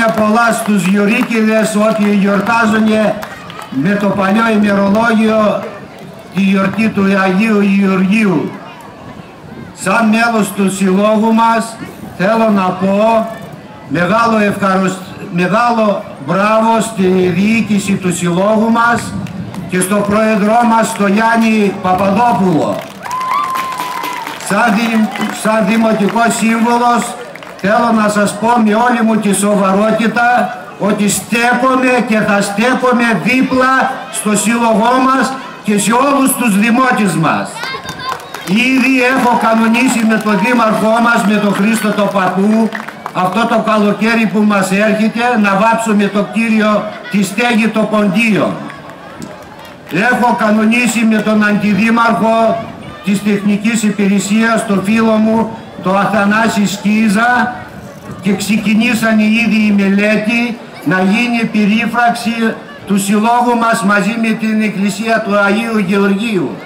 Χρόνια πολλά στους Γιουρίκηδες, όποιοι γιορτάζουν με το παλιό ημερολόγιο τη γιορτή του Αγίου Γεωργίου. Σαν μέλος του συλλόγου μας θέλω να πω μεγάλο μπράβο στη διοίκηση του συλλόγου μας και στο πρόεδρό μας, τον Γιάννη Παπαδόπουλο. Σαν δημοτικός σύμβουλος θέλω να σας πω με όλη μου τη σοβαρότητα ότι στέκομαι και θα στέκομαι δίπλα στο σύλλογό μας και σε όλους τους δημότες μας. Ήδη έχω κανονίσει με τον δήμαρχό μας, με τον Χρήστο τον Παππού, αυτό το καλοκαίρι που μας έρχεται να βάψουμε το κτίριο τη στέγη των Ποντίων. Έχω κανονίσει με τον αντιδήμαρχο της τεχνικής υπηρεσίας, το φίλο μου, το Αθανάση Σκίζα, και ξεκινήσανε ήδη η μελέτη να γίνει περίφραξη του συλλόγου μας μαζί με την Εκκλησία του Αγίου Γεωργίου.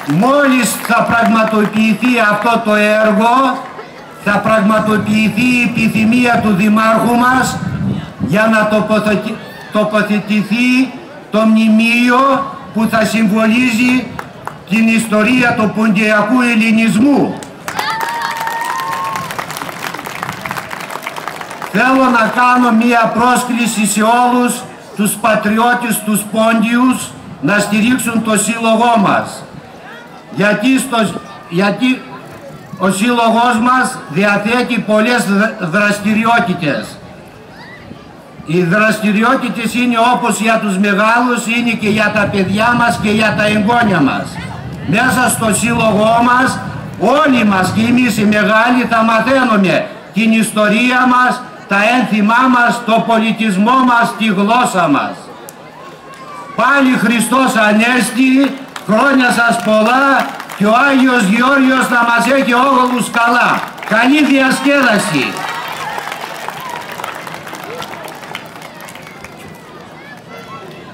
Μόλις θα πραγματοποιηθεί αυτό το έργο, θα πραγματοποιηθεί η επιθυμία του Δημάρχου μας για να τοποθετηθεί το μνημείο που θα συμβολίζει την ιστορία του ποντιακού ελληνισμού. Θέλω να κάνω μία πρόσκληση σε όλους τους πατριώτες, τους Πόντιους, να στηρίξουν το σύλλογό μας. Γιατί ο σύλλογός μας διαθέτει πολλές δραστηριότητες. Οι δραστηριότητες είναι όπως για τους μεγάλους, είναι και για τα παιδιά μας και για τα εγγόνια μας. Μέσα στο σύλλογό μας, όλοι μας και εμείς οι μεγάλοι θα μαθαίνουμε την ιστορία μας, τα ένθιμά μας, το πολιτισμό μας, τη γλώσσα μας. Πάλι Χριστός Ανέστη, χρόνια σας πολλά και ο Άγιος Γεώργιος να μας έχει όλους καλά. Καλή διασκέδαση.